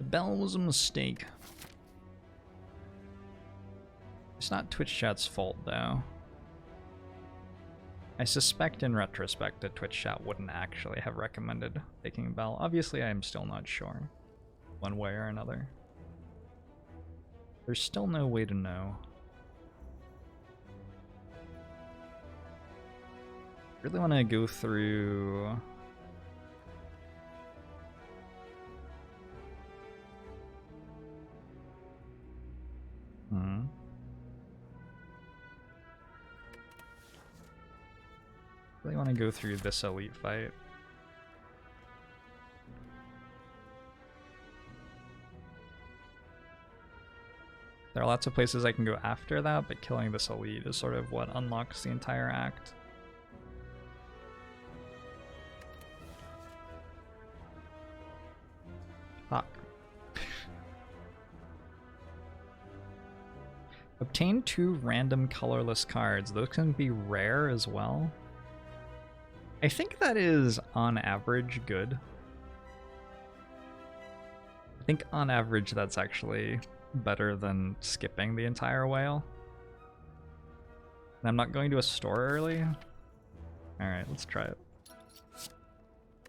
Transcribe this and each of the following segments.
bell was a mistake. It's not Twitch chat's fault though. I suspect in retrospect that Twitch chat wouldn't actually have recommended taking bell. Obviously I am still not sure, one way or another. There's still no way to know. Really want to go through... Really want to go through this elite fight. There are lots of places I can go after that, but killing this elite is sort of what unlocks the entire act. Fuck. Obtain 2 random colorless cards. Those can be rare as well. I think that is on average good. I think on average that's actually better than skipping the entire whale. And I'm not going to a store early. Alright, let's try it.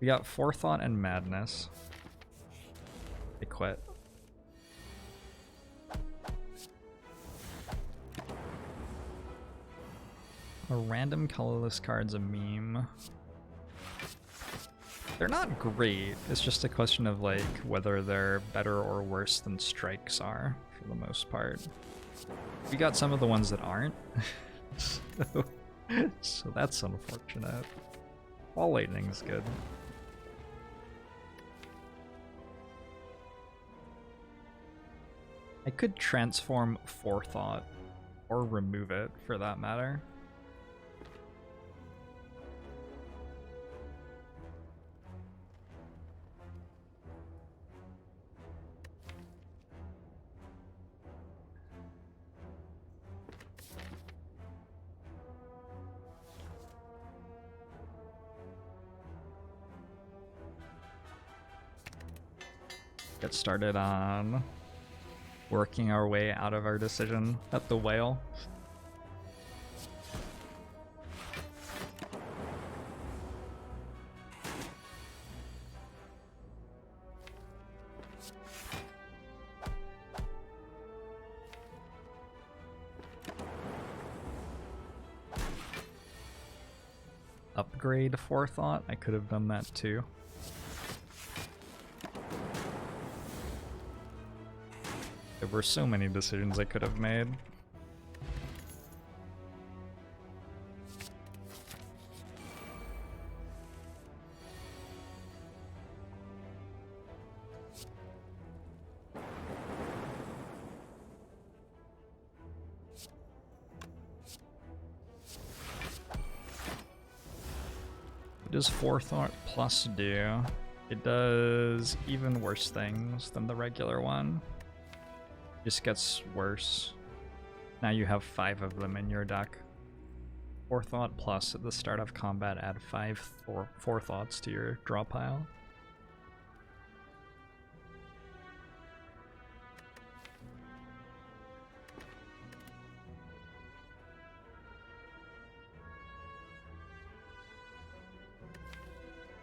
We got Forethought and Madness. I quit. A random colorless card's a meme. They're not great, it's just a question of like whether they're better or worse than strikes are, for the most part. We got some of the ones that aren't, so that's unfortunate. Wall lightning's good. I could transform Forethought, or remove it for that matter. Get started on working our way out of our decision at the whale. Upgrade Forethought? I could have done that too. There were so many decisions I could have made. What does Forethought Plus do? It does even worse things than the regular one. Just gets worse. Now you have 5 of them in your deck. Forethought Plus at the start of combat, add 5 Forethoughts to your draw pile.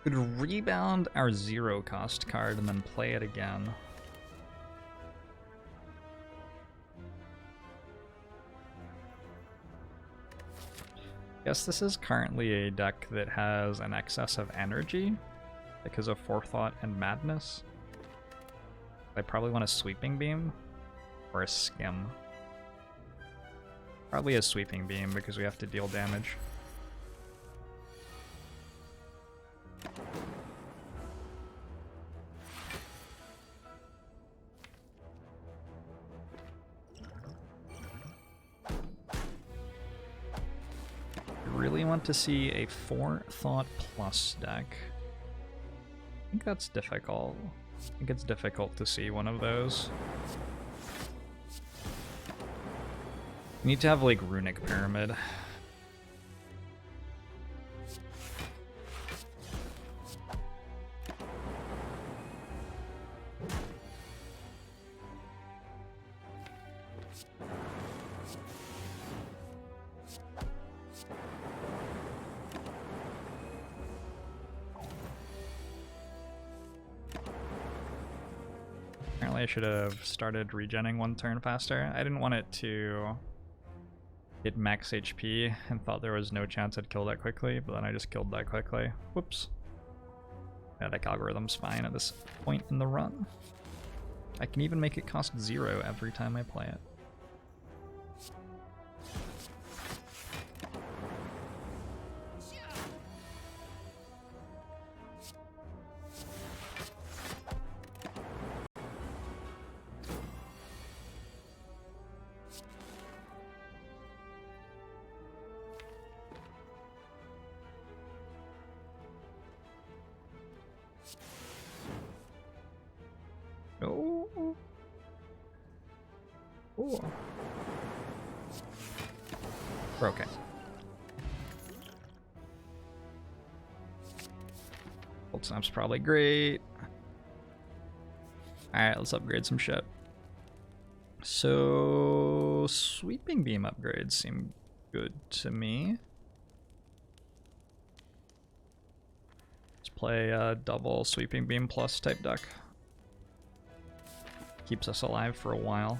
Could rebound our 0-cost card and then play it again. Guess this is currently a deck that has an excess of energy because of Forethought and Madness. I probably want a Sweeping Beam or a Skim. Probably a Sweeping Beam because we have to deal damage. Really want to see a Forethought Plus deck. I think that's difficult. I think it's difficult to see one of those. You need to have like Runic Pyramid. should have started regenning one turn faster. I didn't want it to hit max HP and thought there was no chance I'd kill that quickly, but then I just killed that quickly. Whoops. Genetic algorithm's fine at this point in the run. I can even make it cost 0 every time I play it. Oh. Oh. We're okay. Cold Snap's probably great. Alright, let's upgrade some shit. So, Sweeping Beam upgrades seem good to me. Let's play a double Sweeping Beam plus type deck. Keeps us alive for a while.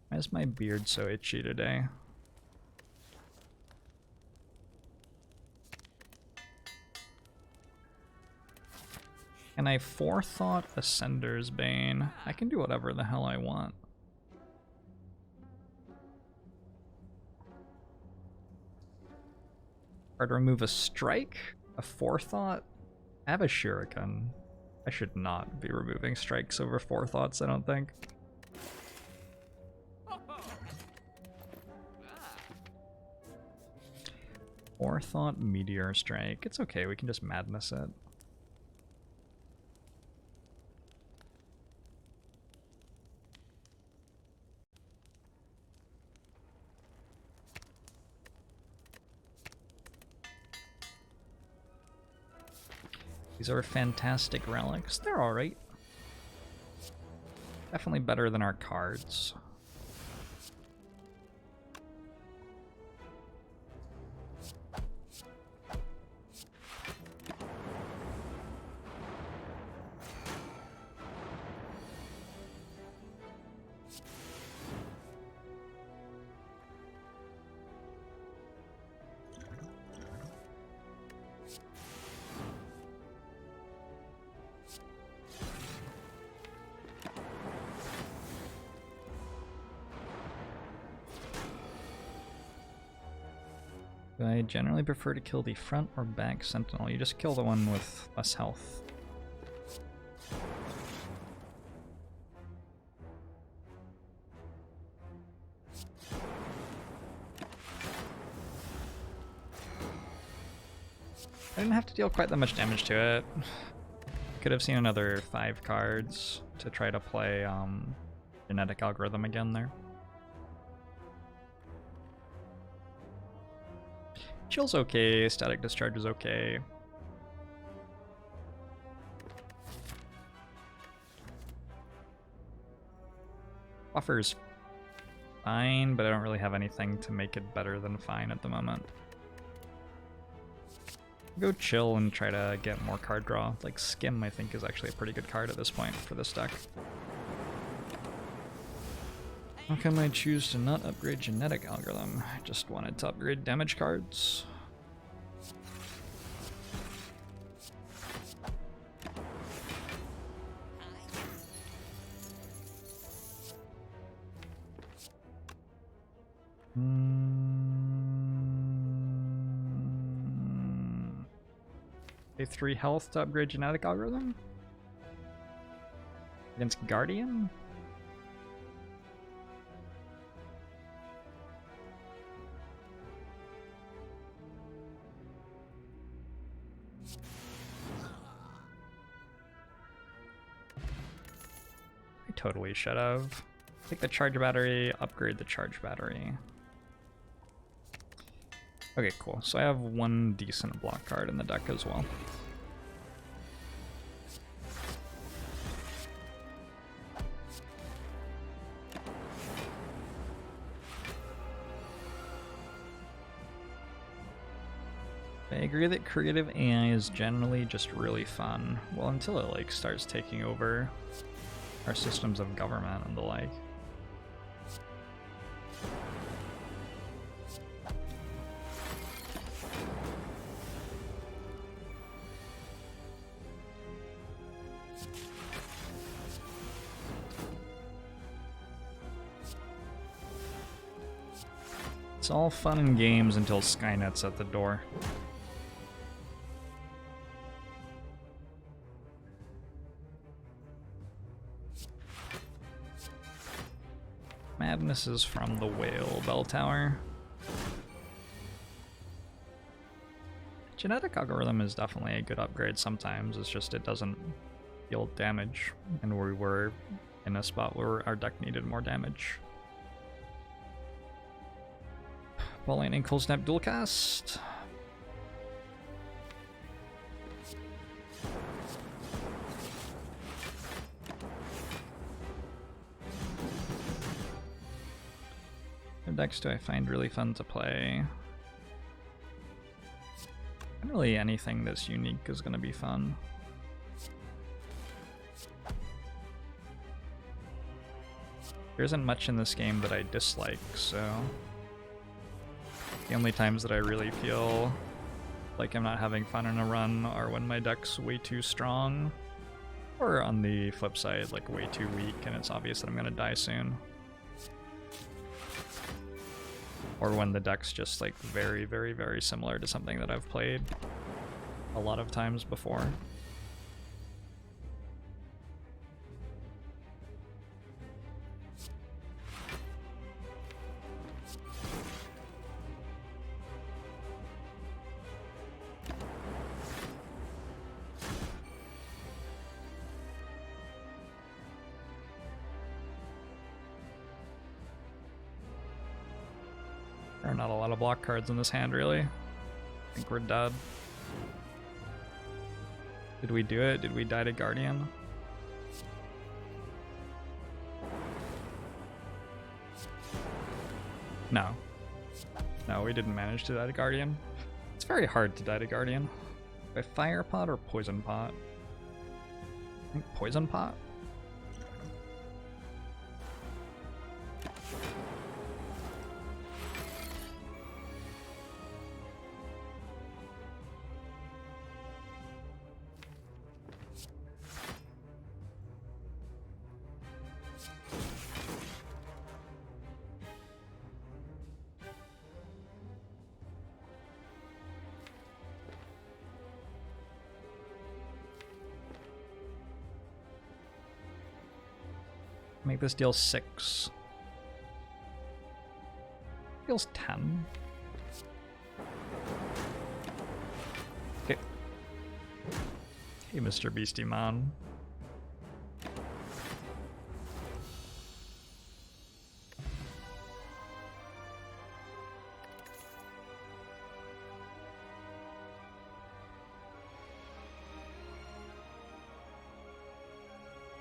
Why is my beard so itchy today? Can I Forethought Ascender's Bane? I can do whatever the hell I want. Or to remove a strike? A Forethought? I have a Shuriken. I should not be removing strikes over Forethoughts, I don't think. Forethought Meteor Strike. It's okay, we can just Madness it. These are fantastic relics. They're alright. Definitely better than our cards. I generally prefer to kill the front or back sentinel. You just kill the one with less health. I didn't have to deal quite that much damage to it. Could have seen another 5 cards to try to play Genetic Algorithm again there. Chill's okay, Static Discharge is okay. Buffer's fine, but I don't really have anything to make it better than fine at the moment. Go chill and try to get more card draw. Like Skim, I think, is actually a pretty good card at this point for this deck. How come I choose to not upgrade Genetic Algorithm? I just wanted to upgrade damage cards. A 3 health to upgrade Genetic Algorithm? Against Guardian? I totally should have. Take the charge battery, upgrade the charge battery. Okay, cool. So I have one decent block card in the deck as well. I agree that creative AI is generally just really fun. Well, until it like starts taking over our systems of government and the like. It's all fun and games until Skynet's at the door. Madness is from the Whale Bell Tower. Genetic algorithm is definitely a good upgrade sometimes, it's just it doesn't deal damage, and we were in a spot where our deck needed more damage. Ball Lightning Cold Snap dual cast. What decks do I find really fun to play? Really anything that's unique is going to be fun. There isn't much in this game that I dislike, so the only times that I really feel like I'm not having fun in a run are when my deck's way too strong, or on the flip side, like way too weak and it's obvious that I'm gonna die soon. Or when the deck's just like very, very, very similar to something that I've played a lot of times before. There are not a lot of block cards in this hand, really. I think we're dead. Did we do it? Did we die to Guardian? No. No, we didn't manage to die to Guardian. It's very hard to die to Guardian. By Fire Pot or Poison Pot? I think Poison Pot? Make this deal 6. Deals 10. Okay. Hey, Mr. Beastie Man.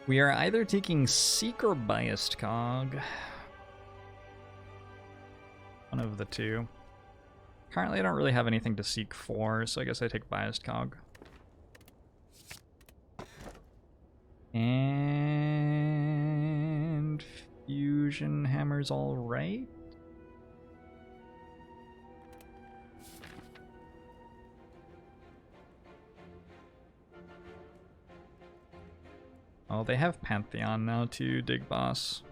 We are either taking Seek or Biased Cog. One of the two. Currently I don't really have anything to Seek for, so I guess I take Biased Cog. And Fusion Hammer's alright. Oh, they have Pantheon now too, Dig Boss.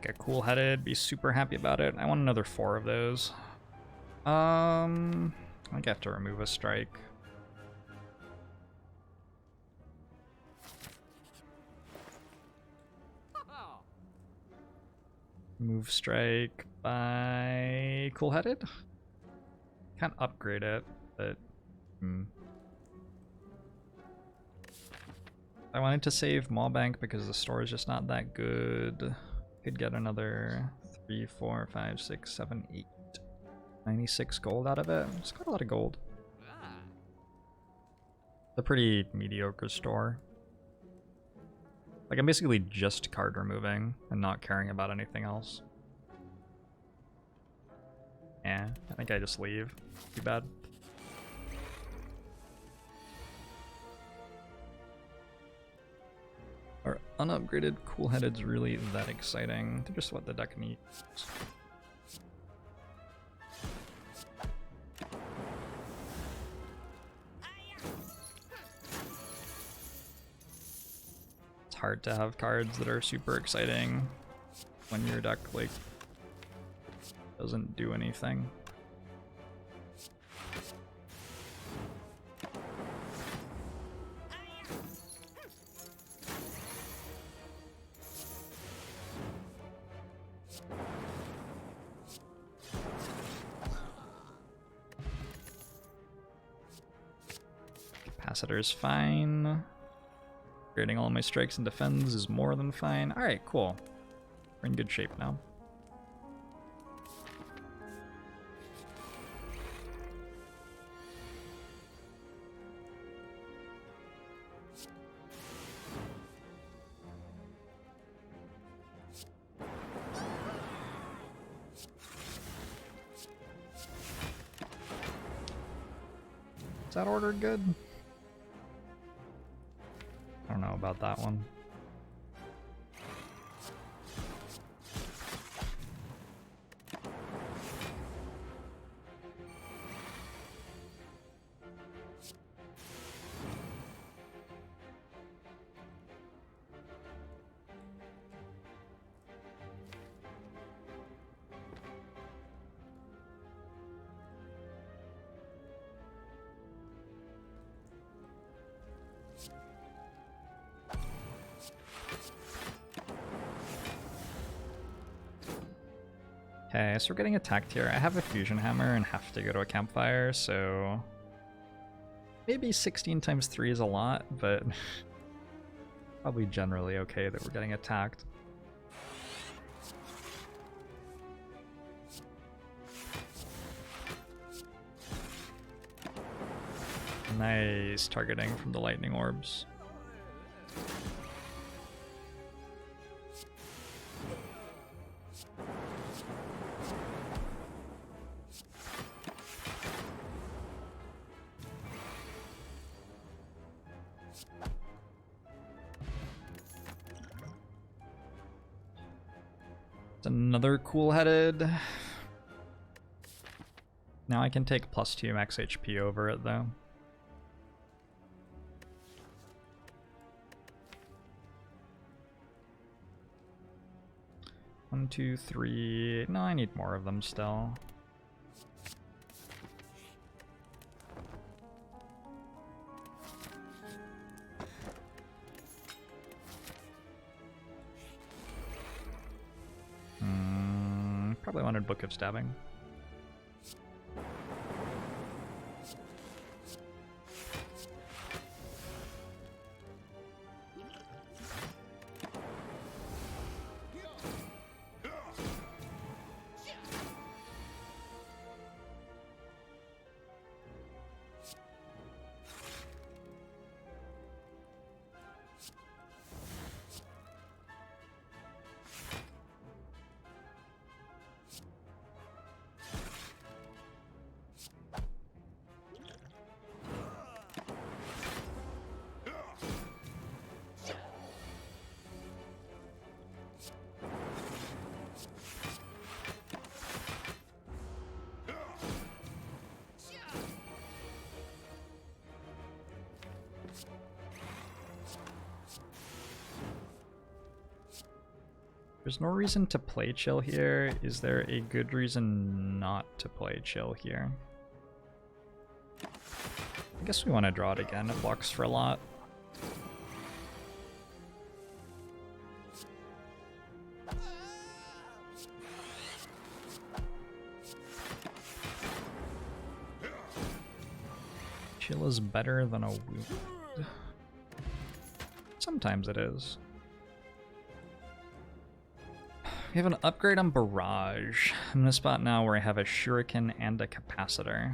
a cool-headed, be super happy about it. I want another 4 of those. I think I have to remove a strike. Move strike by cool-headed? Can't upgrade it, but I wanted to save Maw-Bank because the store is just not that good. Could get another 3, 4, 5, 6, 7, 8, 96 gold out of it. It's got a lot of gold. It's a pretty mediocre store. Like, I'm basically just card removing and not caring about anything else. Yeah, I think I just leave. Too bad. Are unupgraded cool-headeds really that exciting? They're just what the deck needs. It's hard to have cards that are super exciting when your deck, like, doesn't do anything. Capacitor's fine. Creating all my strikes and defends is more than fine. Alright, cool. We're in good shape now. Is that order good? I don't know about that one. Okay, so we're getting attacked here. I have a fusion hammer and have to go to a campfire, so maybe 16 times 3 is a lot, but probably generally okay that we're getting attacked. Nice targeting from the lightning orbs. Another cool-headed. Now I can take +2 max HP over it, though. One, two, three. No, I need more of them still. Probably wanted Book of Stabbing. There's no reason to play chill here. Is there a good reason not to play chill here? I guess we want to draw it again. It blocks for a lot. Chill is better than a wound. Sometimes it is. We have an upgrade on Barrage. I'm in a spot now where I have a Shuriken and a Capacitor.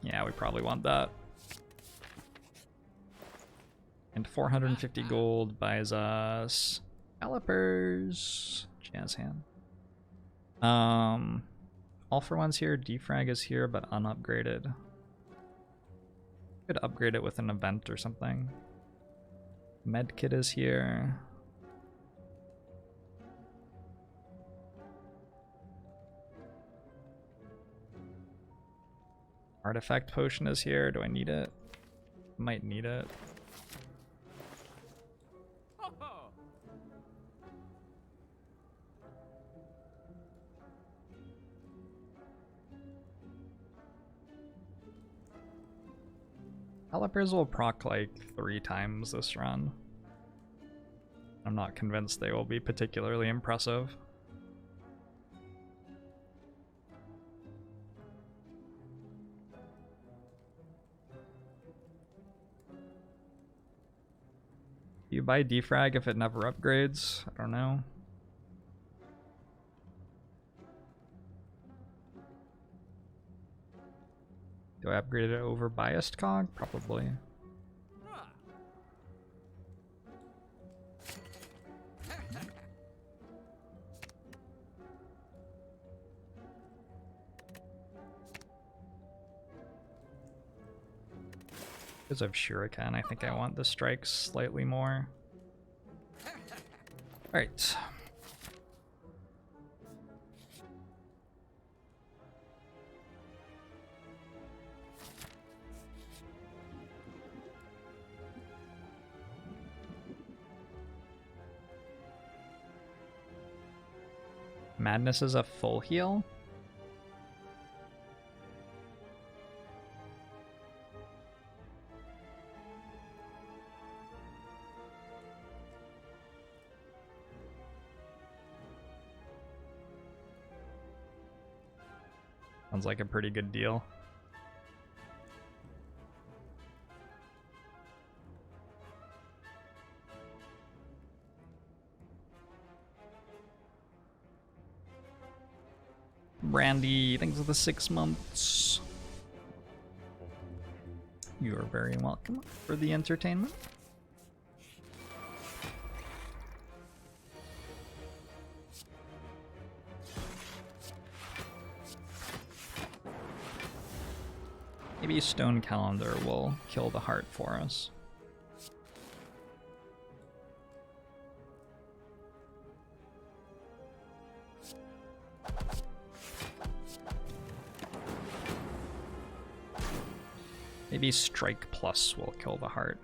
Yeah, we probably want that. And 450 gold buys us Calipers. Jazz hand. All for one's here. Defrag is here, but unupgraded. Could upgrade it with an event or something. Medkit is here. Artifact potion is here. Do I need it? Might need it. Calipers will proc like 3 times this run. I'm not convinced they will be particularly impressive. Do you buy defrag if it never upgrades? I don't know. Do I upgrade it over biased cog? Probably. Because of Shuriken, I think I want the strikes slightly more. Alright. Madness is a full heal? Sounds like a pretty good deal. Brandy, thanks for the 6 months. You are very welcome for the entertainment. Maybe Stone Calendar will kill the heart for us. Maybe Strike Plus will kill the heart.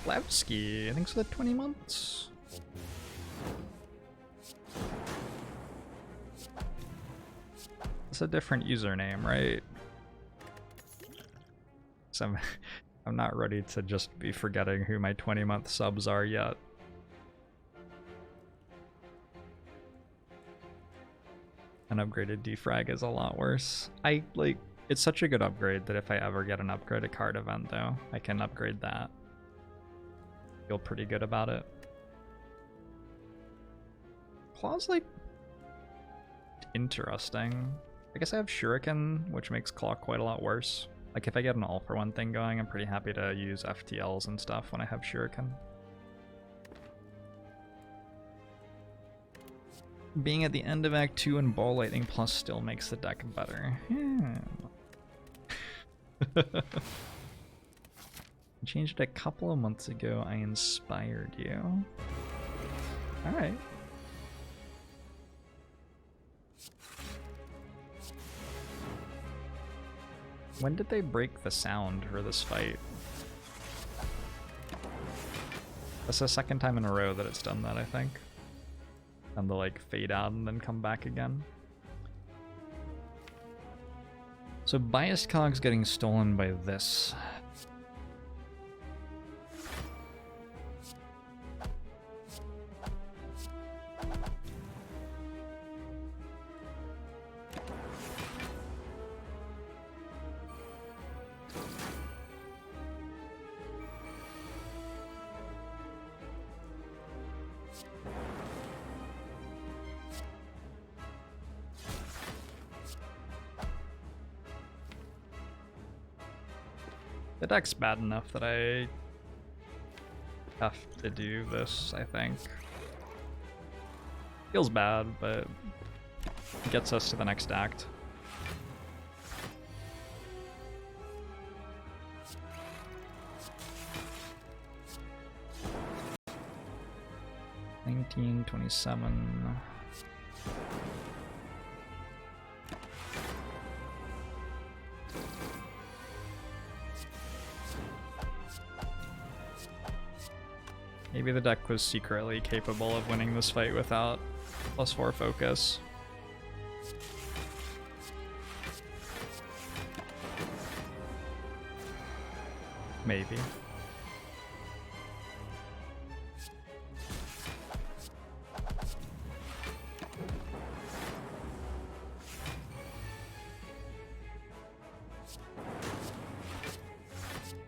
Levski, thanks for the 20 months. It's a different username, right? So I'm not ready to just be forgetting who my 20-month subs are yet. An upgraded defrag is a lot worse. It's such a good upgrade that if I ever get an upgraded card event though, I can upgrade that. Feel pretty good about it. Claw's like interesting. I guess I have Shuriken, which makes Claw quite a lot worse. Like if I get an all-for-one thing going, I'm pretty happy to use FTLs and stuff when I have Shuriken. Being at the end of Act 2 and Ball Lightning Plus still makes the deck better. Yeah. I changed it a couple of months ago. I inspired you. Alright. When did they break the sound for this fight? That's the second time in a row that it's done that, I think. And they'll like fade out and then come back again. So biased cog's getting stolen by this. The deck's bad enough that I have to do this, I think. Feels bad, but gets us to the next act. $19.27. Maybe the deck was secretly capable of winning this fight without +4 focus. Maybe.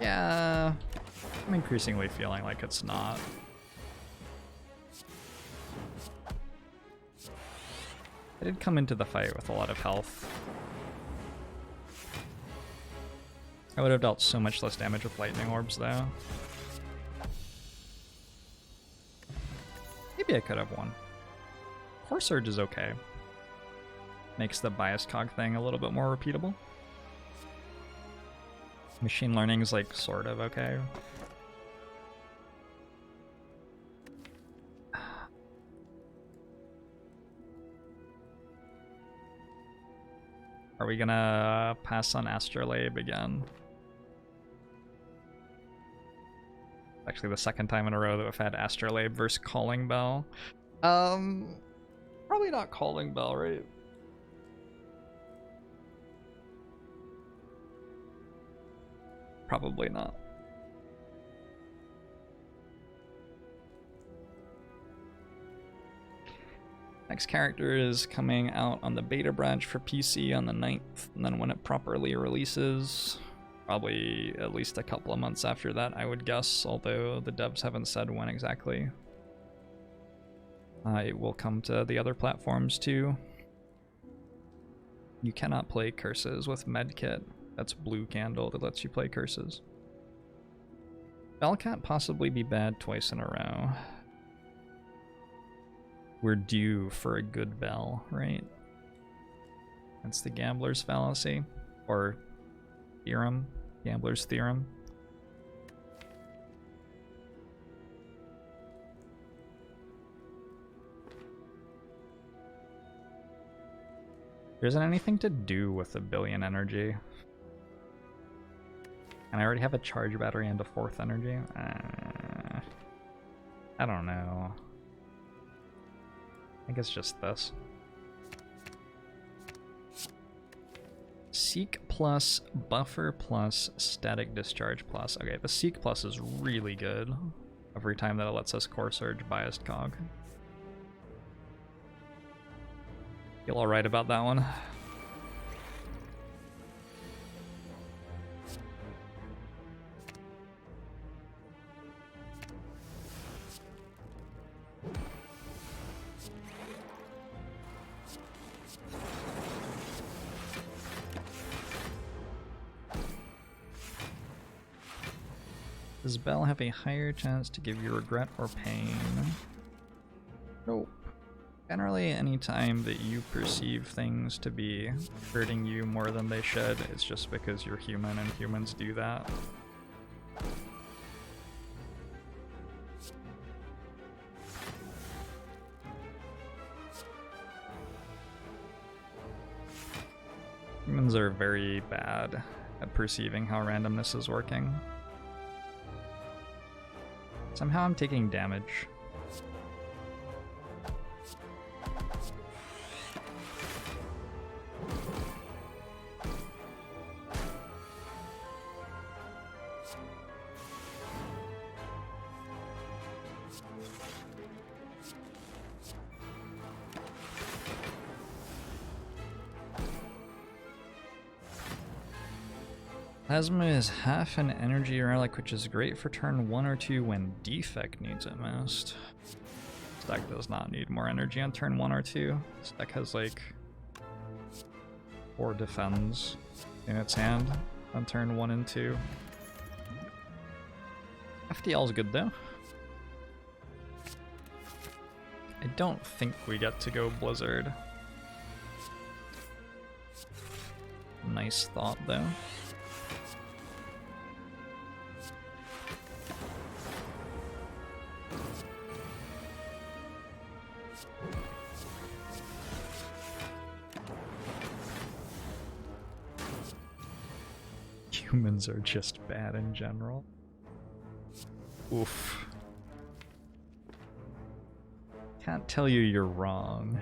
Yeah, I'm increasingly feeling like it's not. I did come into the fight with a lot of health. I would have dealt so much less damage with lightning orbs though. Maybe I could have won. Core Surge is okay. Makes the biased cog thing a little bit more repeatable. Machine learning is like sort of okay. Are we gonna pass on Astrolabe again? Actually the second time in a row that we've had Astrolabe versus Calling Bell. Probably not Calling Bell, right? Probably not. Next character is coming out on the beta branch for PC on the 9th, and then when it properly releases, probably at least a couple of months after that, I would guess, although the devs haven't said when exactly. It will come to the other platforms too. You cannot play curses with Medkit. That's Blue Candle that lets you play curses. Bell can't possibly be bad twice in a row. We're due for a good bell, right? That's the gambler's fallacy. Or theorem. Gambler's theorem. There isn't anything to do with 1,000,000,000 energy. And I already have a charge battery and a 4th energy. I don't know. I think it's just this. Seek plus, buffer plus, static discharge plus. Okay, the Seek plus is really good. Every time that it lets us Core Surge biased cog. Feel alright about that one. Does Bell have a higher chance to give you regret or pain? Nope. Generally, any time that you perceive things to be hurting you more than they should, it's just because you're human and humans do that. Humans are very bad at perceiving how randomness is working. Somehow I'm taking damage. Plasma is half an energy relic, which is great for turn 1 or 2 when Defect needs it most. This deck does not need more energy on turn 1 or 2. This deck has like 4 defends in its hand on turn 1 and 2. FTL is good though. I don't think we get to go Blizzard. Nice thought though. Humans are just bad in general. Oof. Can't tell you you're wrong.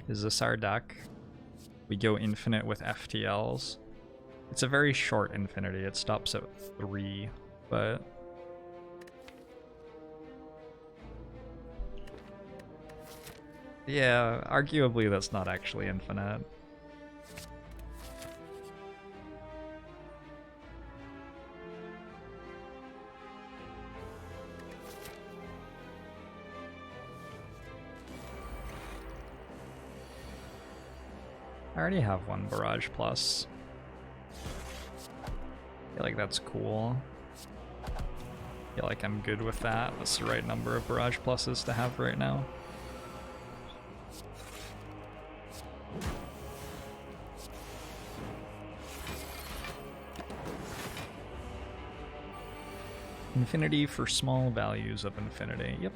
Is this our deck? We go infinite with FTLs. It's a very short infinity, it stops at 3, but... yeah, arguably that's not actually infinite. I already have one Barrage Plus. I feel like that's cool. I feel like I'm good with that. That's the right number of Barrage Pluses to have right now. Infinity for small values of infinity. Yep.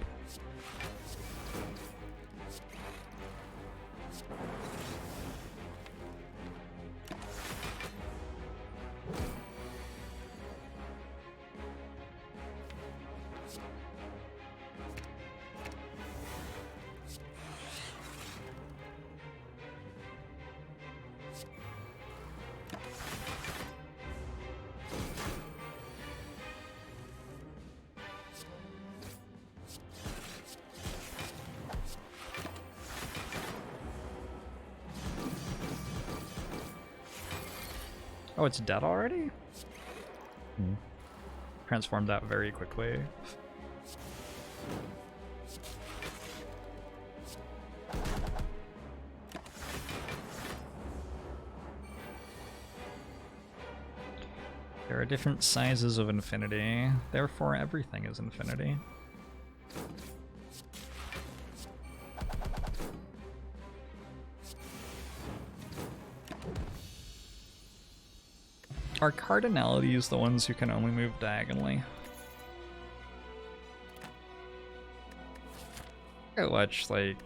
Oh, it's dead already? Transformed that very quickly. There are different sizes of infinity, therefore everything is infinity. Are cardinalities the ones who can only move diagonally? Which, like,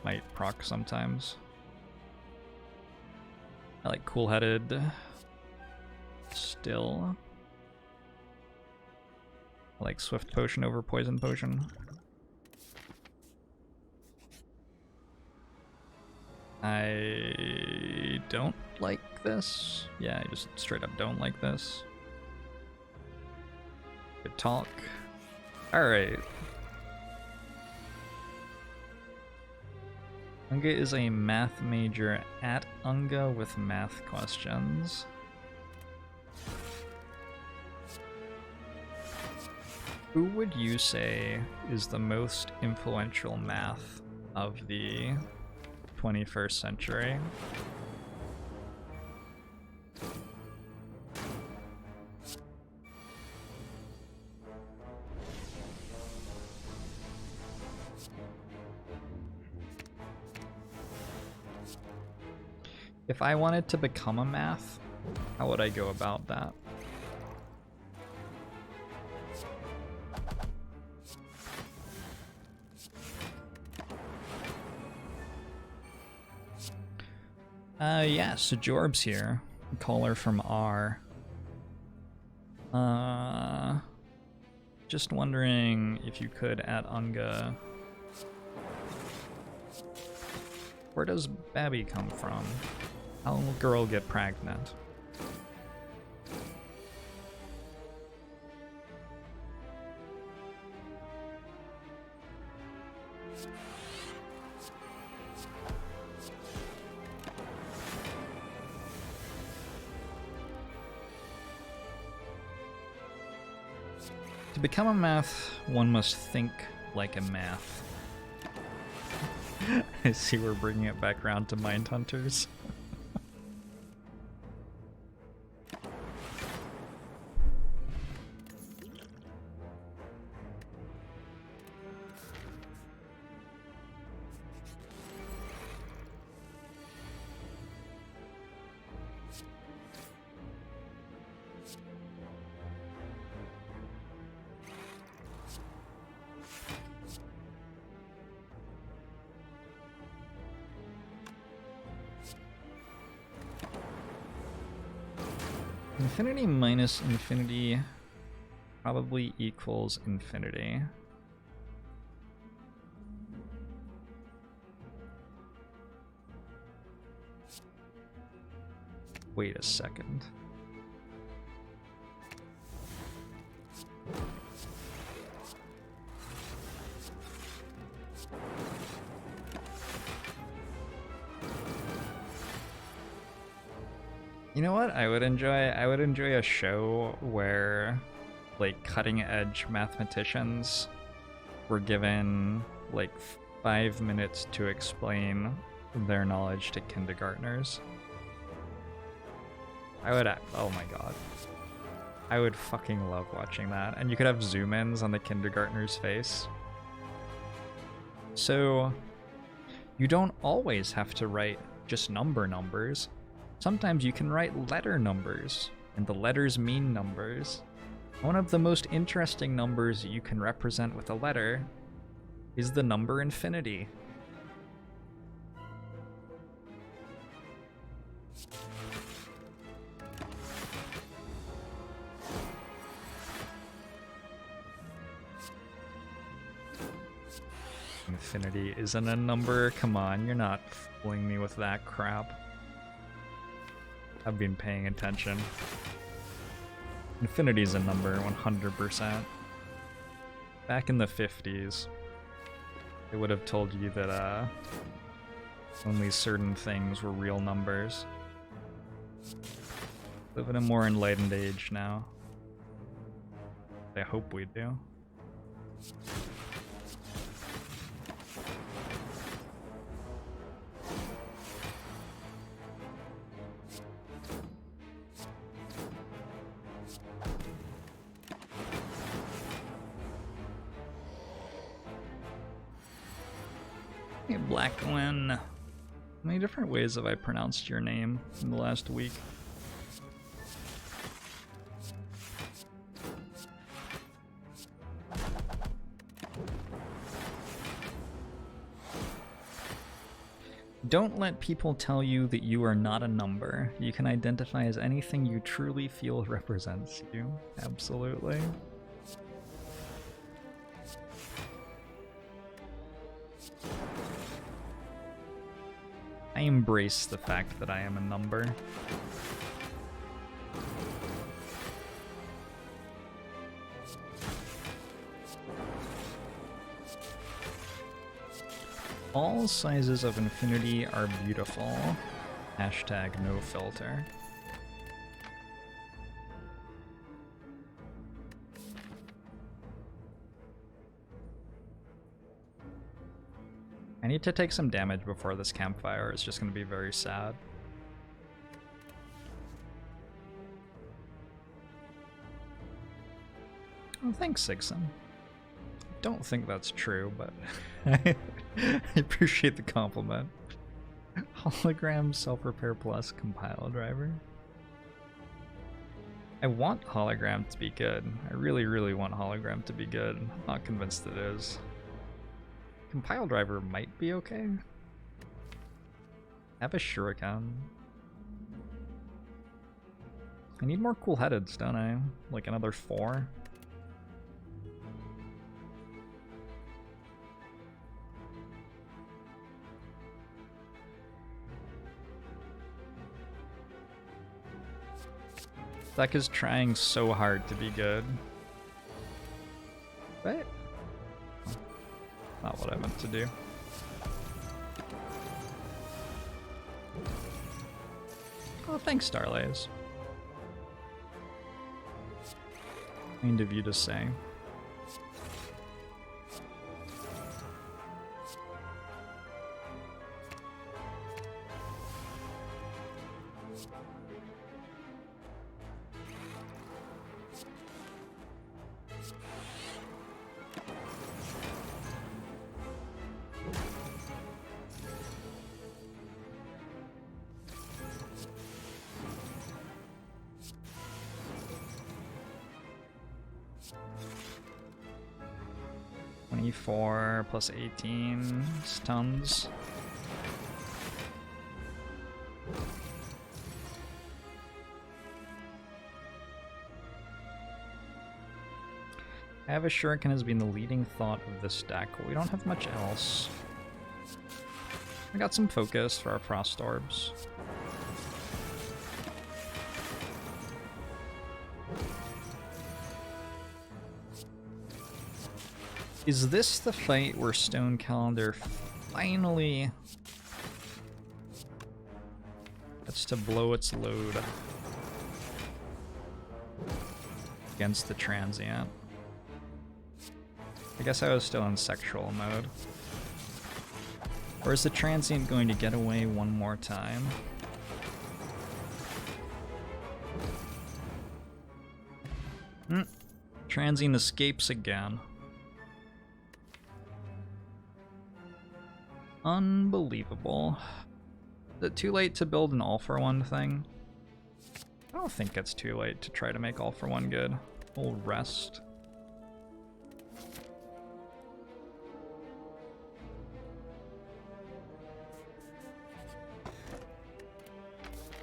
might proc sometimes. I like cool-headed. Still. I like Swift Potion over Poison Potion. I don't like this. Yeah, I just straight up don't like this. Good talk. Alright. Unga is a math major at Unga with math questions. Who would you say is the most influential math of the 21st century? If I wanted to become a math, how would I go about that? Yeah, so Jorbs here. Caller from R. Just wondering if you could at Unga. Where does Babby come from? How will girl get pregnant? To become a math, one must think like a math. I see we're bringing it back around to Mindhunters. Infinity minus infinity probably equals infinity. Wait a second. You know what I would enjoy? I would enjoy a show where, like, cutting-edge mathematicians were given, like, 5 minutes to explain their knowledge to kindergartners. I would, oh my god. I would fucking love watching that. And you could have zoom-ins on the kindergartner's face. So, you don't always have to write just numbers. Sometimes you can write letter numbers, and the letters mean numbers. One of the most interesting numbers you can represent with a letter is the number infinity. Infinity isn't a number? Come on, you're not fooling me with that crap. I've been paying attention. Infinity's a number, 100%. Back in the 50s, they would have told you that only certain things were real numbers. Live in a more enlightened age now. I hope we do. Hey, Blackwin. How many different ways have I pronounced your name in the last week? Don't let people tell you that you are not a number. You can identify as anything you truly feel represents you. Absolutely. I embrace the fact that I am a number. All sizes of infinity are beautiful. Hashtag no filter. I need to take some damage before this campfire. It's just going to be very sad. Oh, thanks, Sigson. Don't think that's true, but I appreciate the compliment. Hologram self-repair plus compile driver. I want hologram to be good. I really, really want hologram to be good. I'm not convinced it is. Compile driver might be okay. I have a shuriken. I need more cool headeds, don't I? Like another 4. Deck is trying so hard to be good. But not what I meant to do. Oh, thanks, Starlays. Kind of you to say. Plus 18 stuns. I have a shuriken as being the leading thought of this deck. We don't have much else. I got some focus for our frost orbs. Is this the fight where Stone Calendar finally gets to blow its load against the transient? I guess I was still in sexual mode. Or is the transient going to get away one more time? Transient escapes again. Unbelievable. Is it too late to build an all-for-one thing? I don't think it's too late to try to make all-for-one good. We'll rest.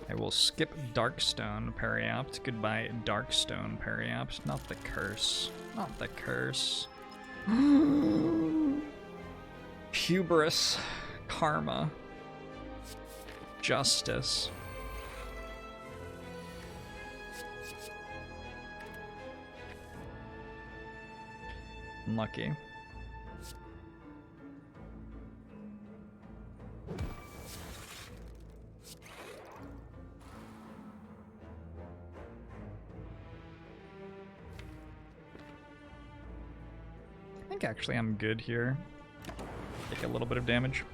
I will skip Darkstone Periapt. Goodbye, Darkstone Periapt. Not the curse. Not the curse. Hubris, karma, justice. Unlucky. I think actually I'm good here. Take a little bit of damage.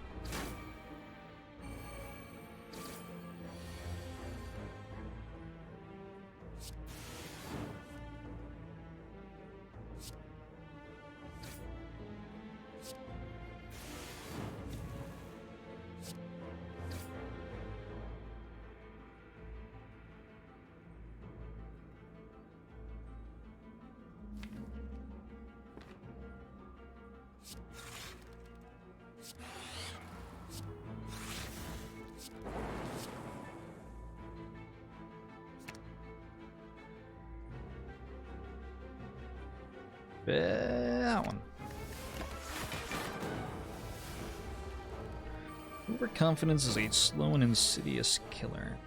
That one. Overconfidence is a slow and insidious killer.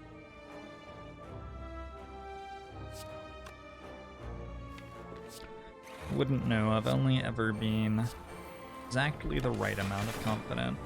Wouldn't know. I've only ever been exactly the right amount of confident.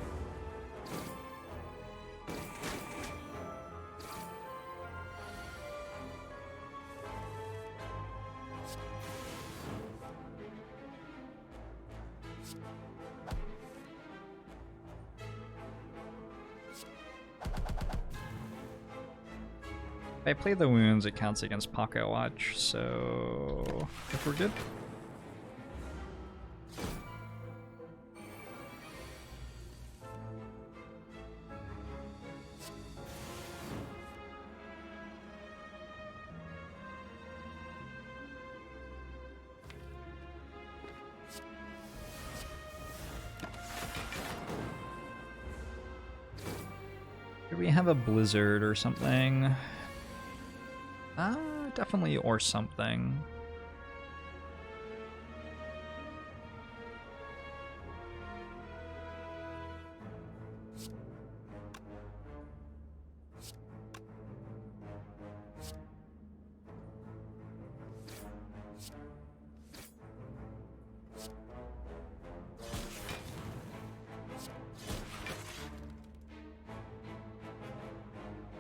If I play the wounds, it counts against Pocket Watch, so if we're good. we have a blizzard or something? Definitely or something.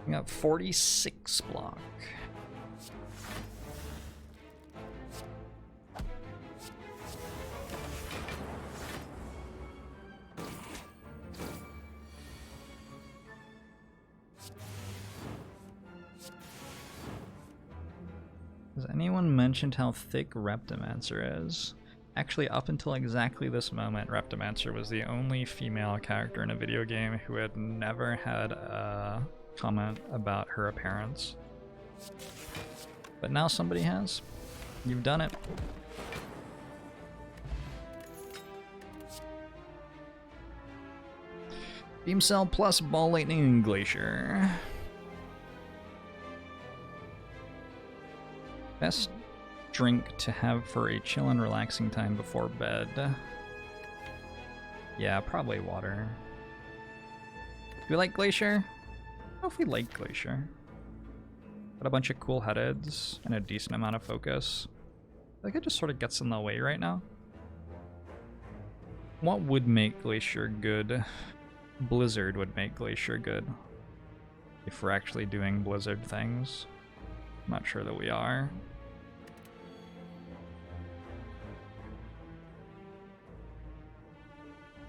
We got 46 block. Has anyone mentioned how thick Reptimancer is? Actually, up until exactly this moment, Reptimancer was the only female character in a video game who had never had a comment about her appearance. But now somebody has. You've done it. Beam Cell plus Ball Lightning and Glacier. Best drink to have for a chill and relaxing time before bed. Yeah, probably water. Do we like Glacier? I don't know if we like Glacier. Got a bunch of cool head-eds and a decent amount of focus. I think it just sort of gets in the way right now. What would make Glacier good? Blizzard would make Glacier good. If we're actually doing Blizzard things. I'm not sure that we are.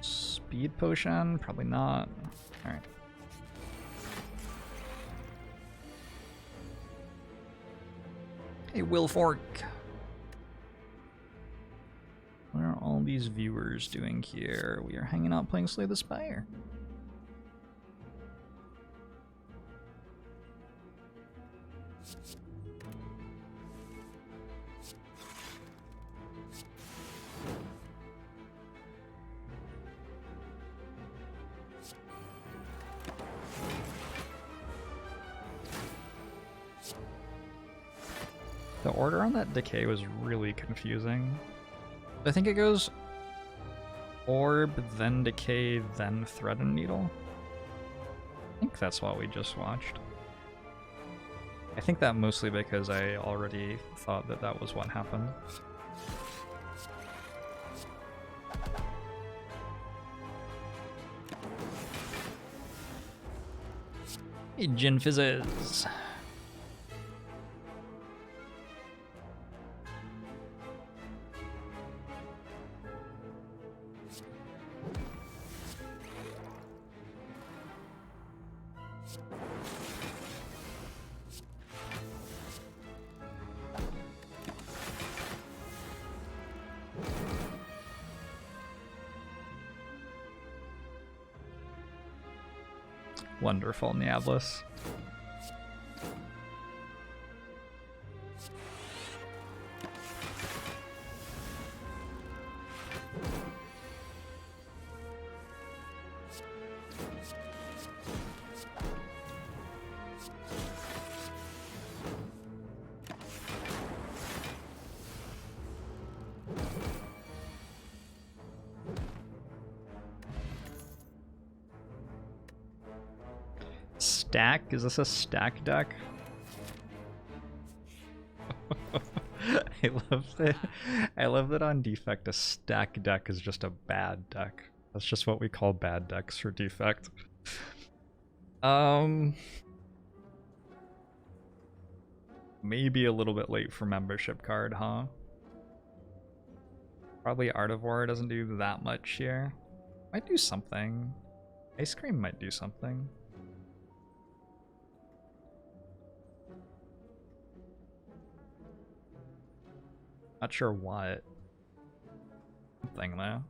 Speed potion? Probably not. Alright. Hey, Will Fork! What are all these viewers doing here? We are hanging out playing Slay the Spire. The order on that decay was really confusing. I think it goes Orb, then Decay, then Thread and Needle. I think that's what we just watched. I think that mostly because I already thought that that was what happened. Hey, Gin Fizzes. Wonderful, Niablis. Stack? Is this a stack deck? I love that on Defect a stack deck is just a bad deck. That's just what we call bad decks for Defect. Maybe a little bit late for membership card, huh? Probably Art of War doesn't do that much here. Might do something. Ice Cream might do something. Not sure what. Something though.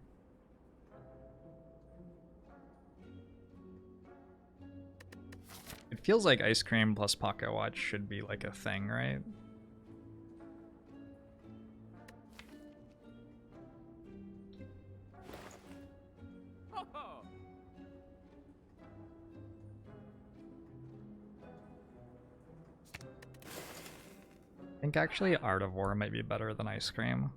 It feels like Ice Cream plus Pocket Watch should be like a thing, right? I think actually Art of War might be better than Ice Cream.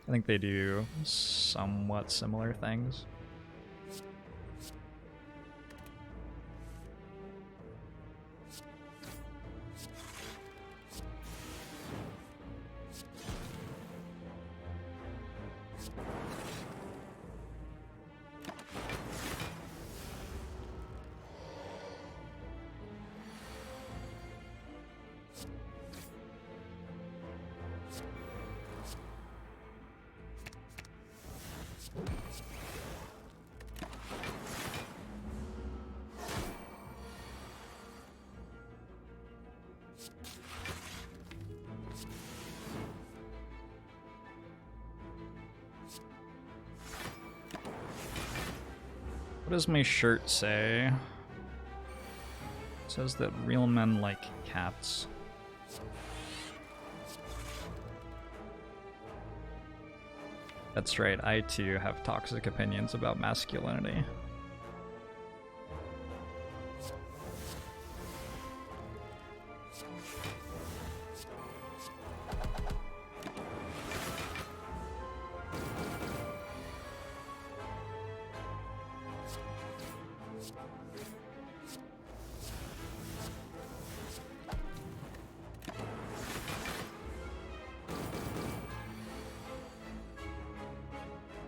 I think they do somewhat similar things. What does my shirt say? It says that real men like cats. That's right, I too have toxic opinions about masculinity.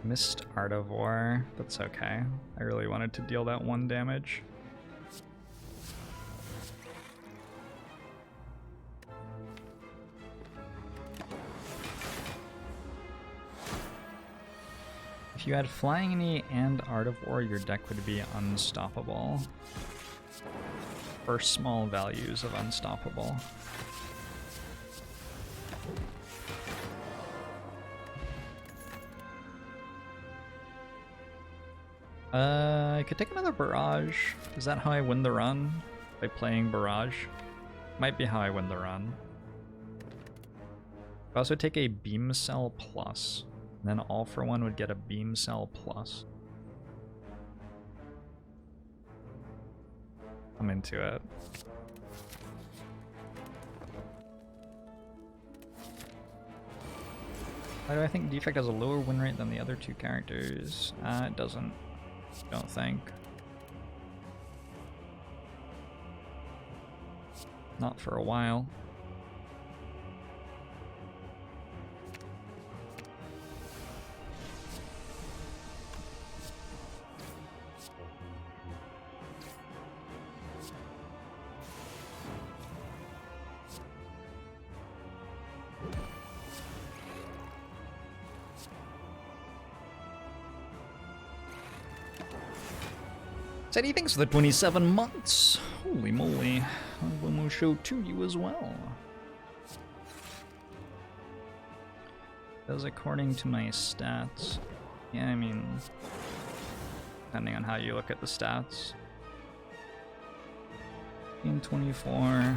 Missed Art of War. That's okay. I really wanted to deal that 1 damage. If you had Flying Knee and Art of War, your deck would be unstoppable. For small values of unstoppable. I could take another Barrage. Is that how I win the run? By playing Barrage? Might be how I win the run. I also take a Beam Cell Plus. And then All for One would get a Beam Cell Plus. I'm into it. Why do I think Defect has a lower win rate than the other 2 characters? It doesn't. Don't think. Not for a while. Teddy, thanks for the 27 months. Holy moly. One more show to you as well. Does according to my stats. Yeah, I mean, depending on how you look at the stats. 24.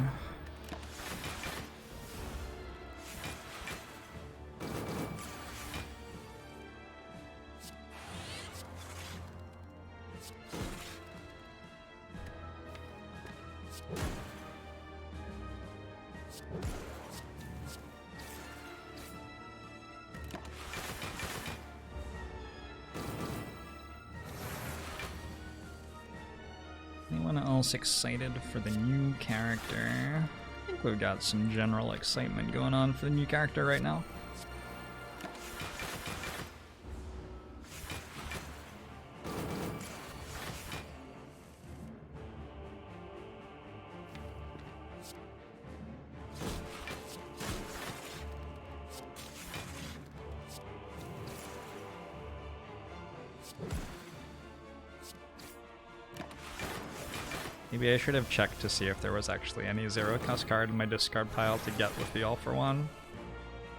Anyone else excited for the new character? I think we've got some general excitement going on for the new character right now. Maybe I should have checked to see if there was actually any zero cost card in my discard pile to get with the All for One.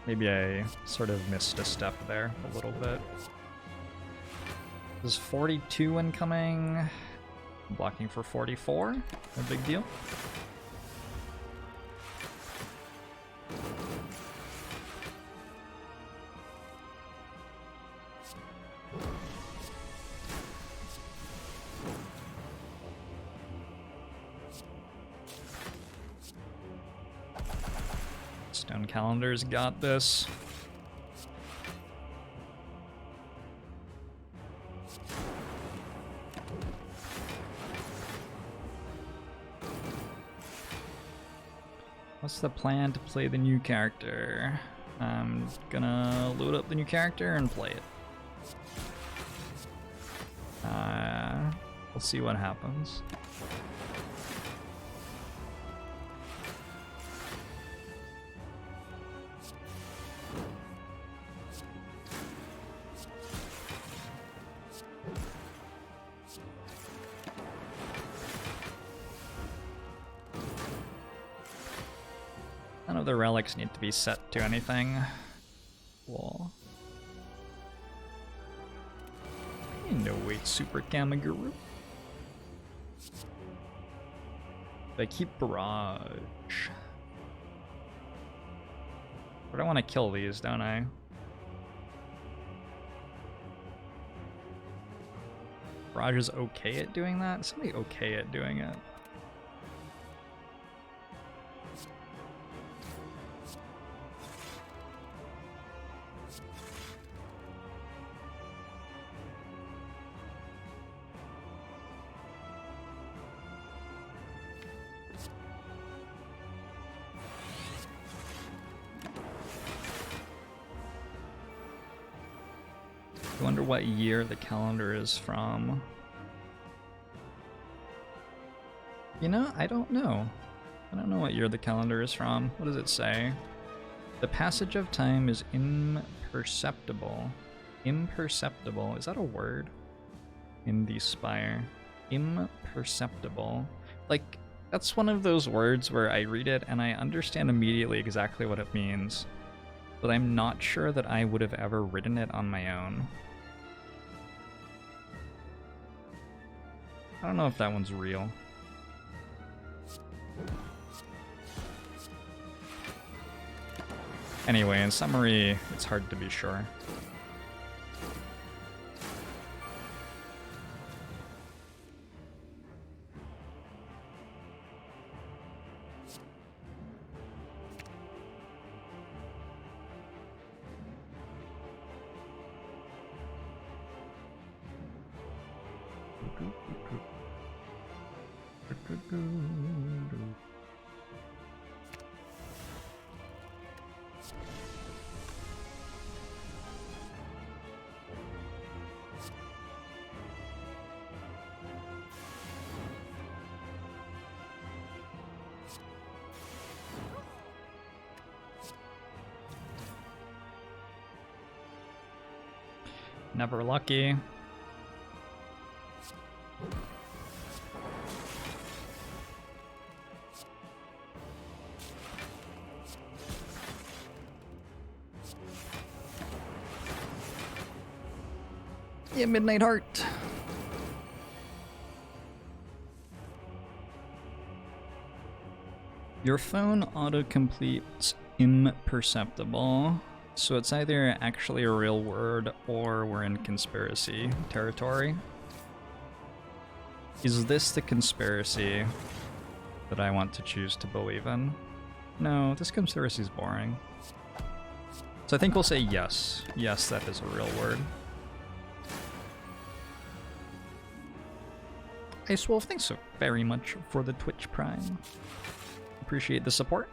Maybe I sort of missed a step there a little bit. There's 42 incoming. I'm blocking for 44. No big deal. Stone calendars got this. What's the plan to play the new character? I'm gonna load up the new character and play it. We'll see what happens. None of the relics need to be set to anything. Cool. No wait, Super Kamiguru. I keep Barrage. But I want to kill these, don't I? Barrage is okay at doing that? Somebody okay at doing it. I wonder what year the calendar is from. You know, I don't know. I don't know what year the calendar is from. What does it say? The passage of time is imperceptible. Imperceptible. Is that a word? In the Spire. Imperceptible. Like, that's one of those words where I read it and I understand immediately exactly what it means. But I'm not sure that I would have ever written it on my own. I don't know if that one's real. Anyway, in summary, it's hard to be sure. Never lucky. Yeah, Midnight Heart. Your phone auto-completes imperceptible. So it's either actually a real word or we're in conspiracy territory. Is this the conspiracy that I want to choose to believe in? No, this conspiracy is boring. So I think we'll say yes. Yes, that is a real word. Ice Wolf, thanks so very much for the Twitch Prime. Appreciate the support.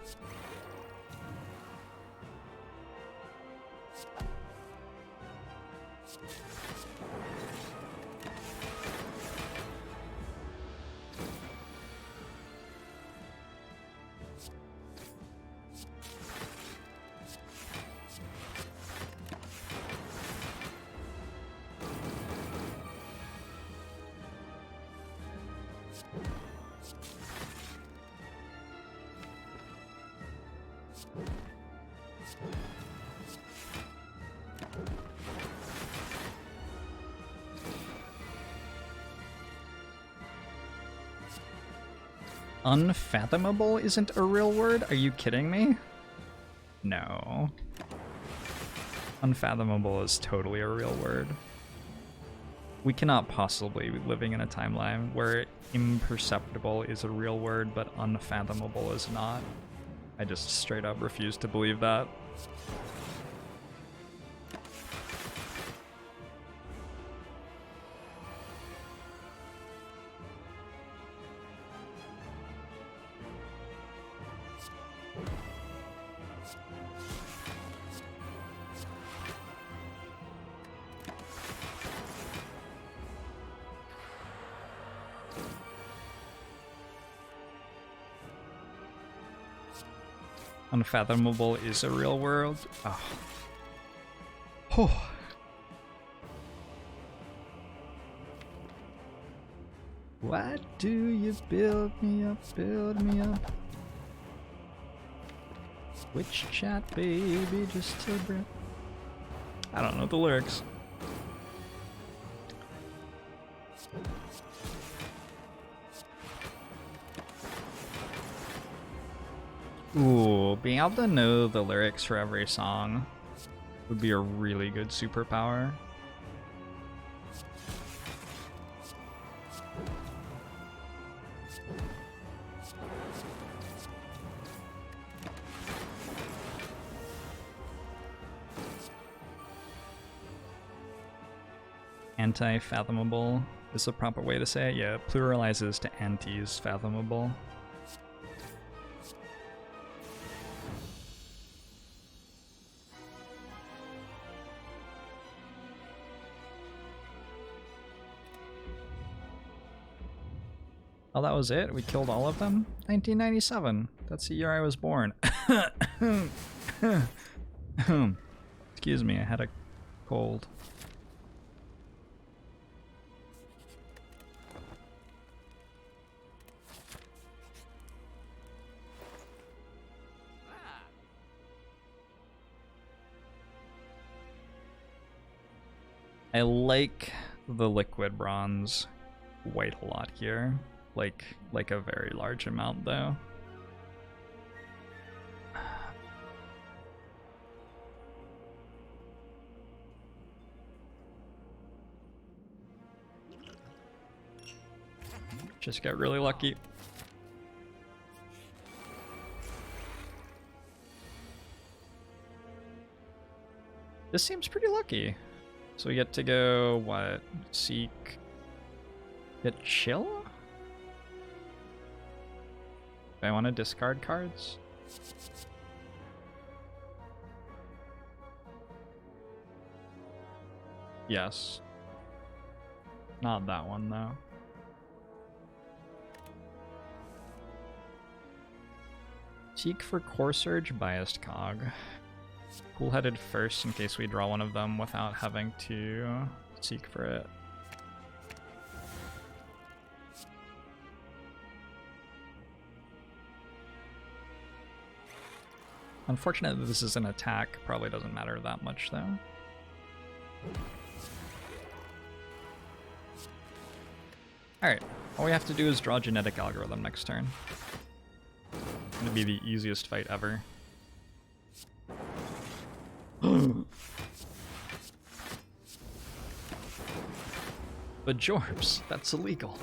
Unfathomable isn't a real word? Are you kidding me? No. Unfathomable is totally a real word. We cannot possibly be living in a timeline where imperceptible is a real word, but unfathomable is not. I just straight up refuse to believe that. Unfathomable is a real world. Oh. Oh. Why do you build me up, build me up? Which chat, baby, just to breath. I don't know the lyrics. Ooh, being able to know the lyrics for every song would be a really good superpower. Anti-fathomable is the proper way to say it. Yeah, it pluralizes to antis fathomable. Oh, that was it? We killed all of them? 1997. That's the year I was born. Excuse me, I had a cold. I like the liquid bronze quite a lot here. Like a very large amount though. Just got really lucky. This seems pretty lucky. So we get to go, what? Seek. Get chill? Do I want to discard cards? Yes. Not that one, though. Seek for Core Surge, Biased Cog. Cool-headed first in case we draw one of them without having to seek for it. Unfortunately, this is an attack. Probably doesn't matter that much, though. Alright, all we have to do is draw Genetic Algorithm next turn. It's gonna be the easiest fight ever. But Jorbs, that's illegal.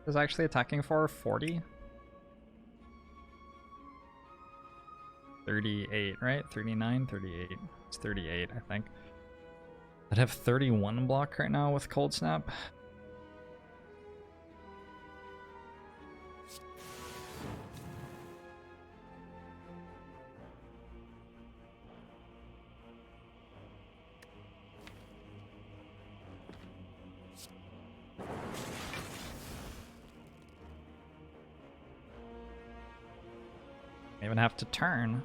Is actually attacking for 40? 38, right? 39, 38. It's 38, I think. I'd have 31 block right now with Cold Snap. I even have to turn.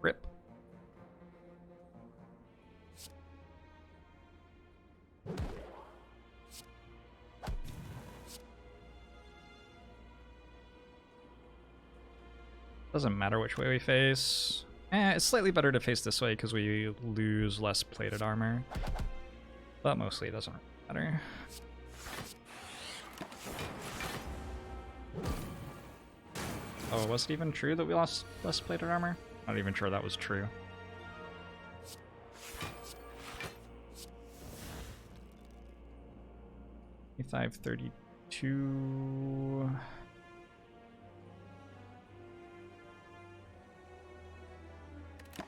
Rip. Doesn't matter which way we face. It's slightly better to face this way because we lose less plated armor. But mostly it doesn't matter. Oh, was it even true that we lost less plated armor? Not even sure that was true. $532.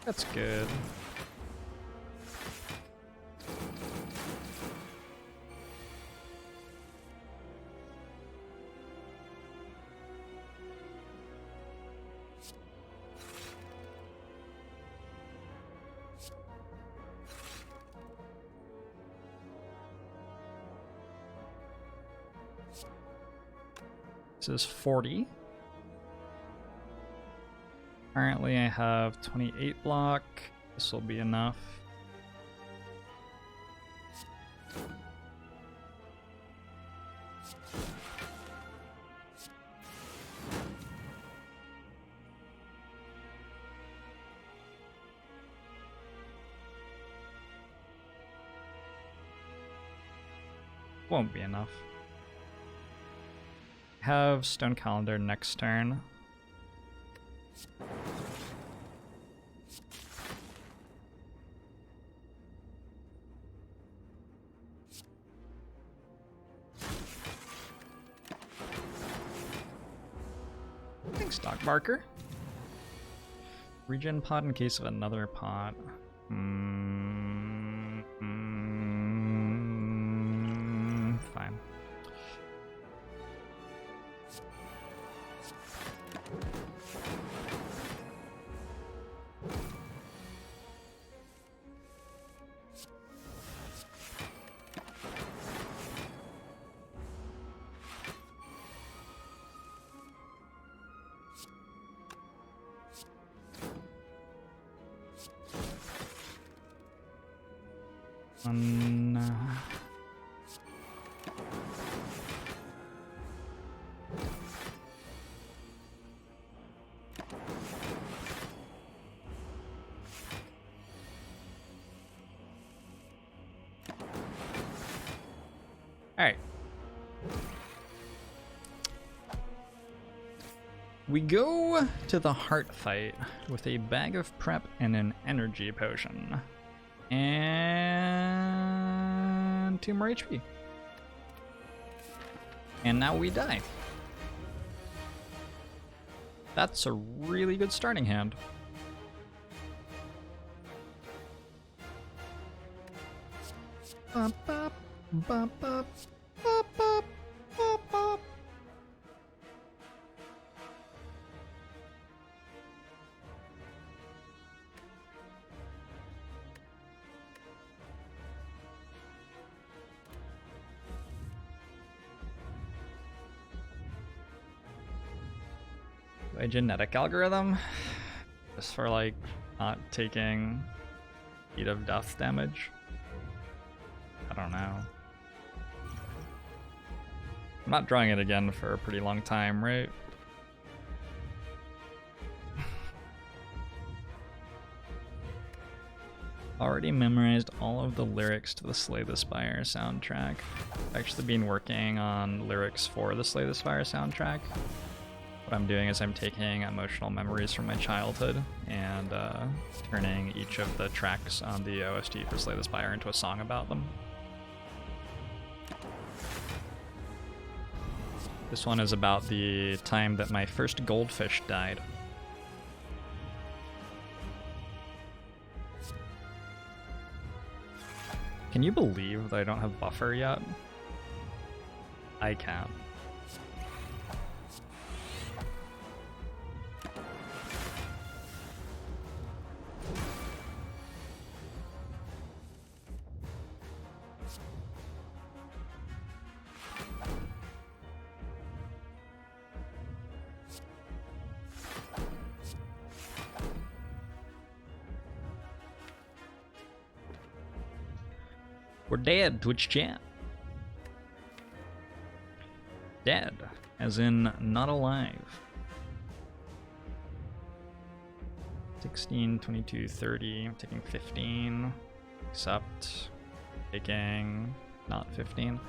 That's good. This is 40. Currently I have 28 block. This will be enough. Won't be enough. Have Stone Calendar next turn. Thanks, Doc Barker. Regen pot in case of another pot. Fine. Alright. We go to the heart fight with a bag of prep and an energy potion. And 2 more HP. And now we die. That's a really good starting hand. Bop, bop, bop, bop, bop, bop, bop, bop. A genetic algorithm just for like not taking heat of death damage. I don't know. I'm not drawing it again for a pretty long time, right? Already memorized all of the lyrics to the Slay the Spire soundtrack. I've actually been working on lyrics for the Slay the Spire soundtrack. What I'm doing is I'm taking emotional memories from my childhood and turning each of the tracks on the OST for Slay the Spire into a song about them. This one is about the time that my first goldfish died. Can you believe that I don't have buffer yet? I can't. We're dead, Twitch chat. Dead, as in not alive. 16, 22, 30. I'm taking 15. Except taking not 15.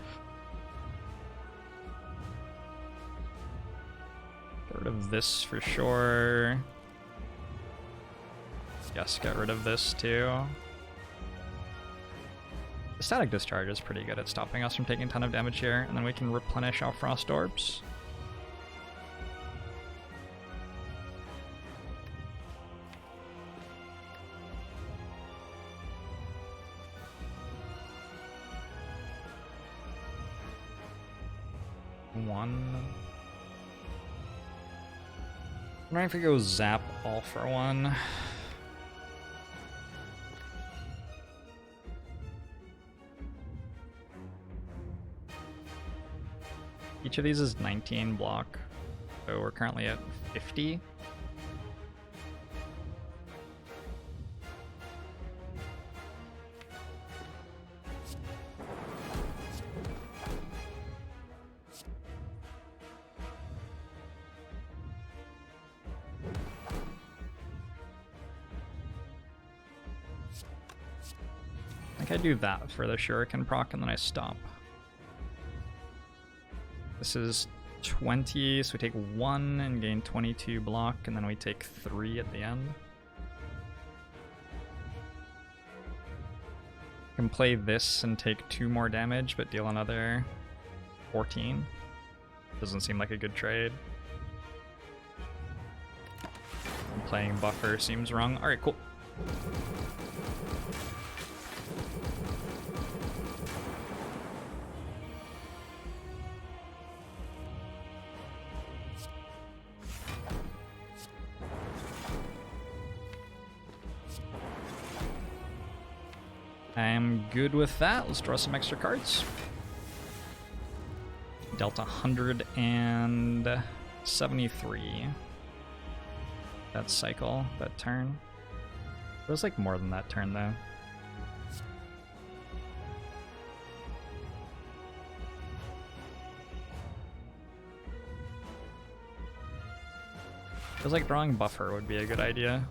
Get rid of this for sure. Yes, get rid of this too. The static discharge is pretty good at stopping us from taking a ton of damage here, and then we can replenish our frost orbs. One. I'm trying to go zap all for one. Each of these is 19 block, so we're currently at 50. I think I do that for the shuriken proc and then I stop. This is 20, so we take 1 and gain 22 block, and then we take 3 at the end. I can play this and take 2 more damage, but deal another 14. Doesn't seem like a good trade. Playing buffer seems wrong. Alright, cool. I'm good with that. Let's draw some extra cards. Dealt 173. That cycle, that turn. It was like more than that turn though. Feels like drawing buffer would be a good idea.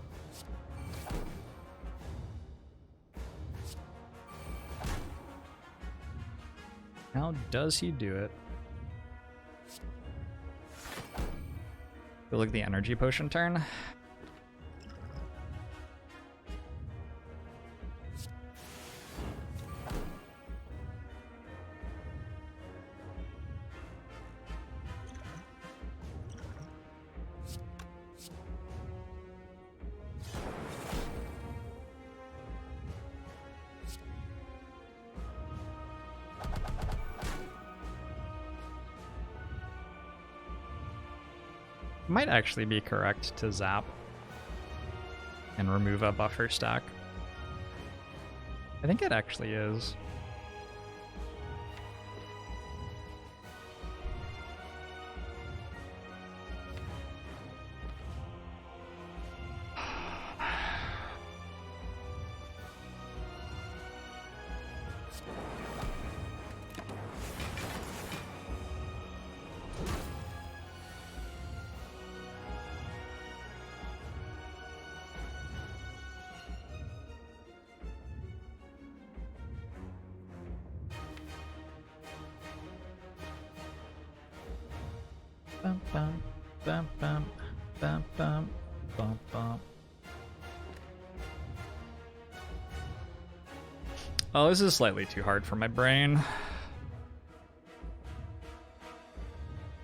How does he do it? Feel like the energy potion turn. Might actually be correct to zap and remove a buffer stack. I think it actually is. Bum, bum, bum, bum, bum, bum, bum, bum. Oh, this is slightly too hard for my brain.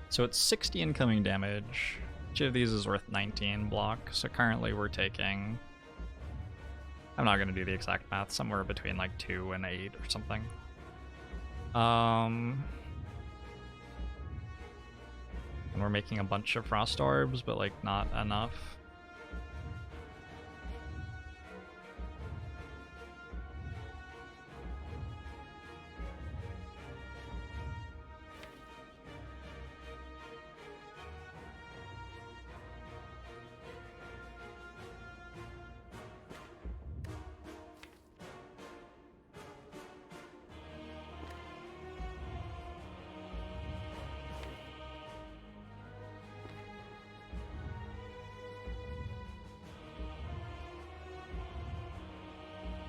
So it's 60 incoming damage. Each of these is worth 19 block. So currently we're taking... I'm not going to do the exact math. Somewhere between like 2 and 8 or something. And we're making a bunch of frost orbs, but like not enough.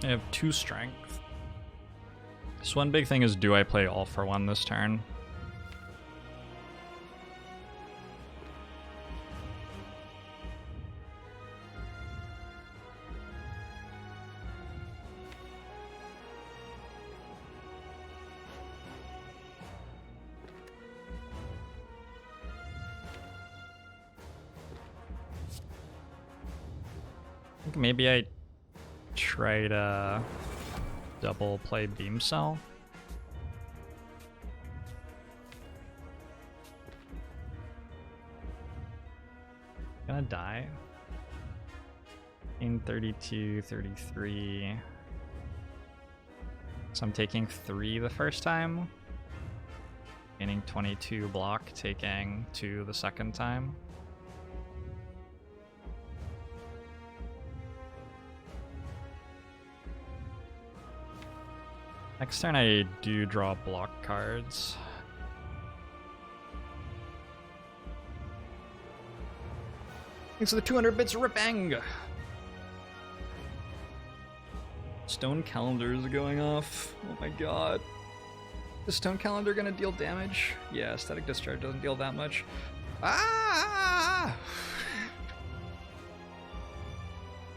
I have 2 strength. So one big thing is, do I play all for one this turn? I think maybe I try to double play Beam Cell. Gonna die. In 32, 33. So I'm taking 3 the first time. Gaining 22 block, taking 2 the second time. Next turn I do draw block cards. Thanks for the 200 bits, ripping! Stone calendars are going off. Oh my god. Is stone calendar gonna deal damage? Yeah, static discharge doesn't deal that much. Ah!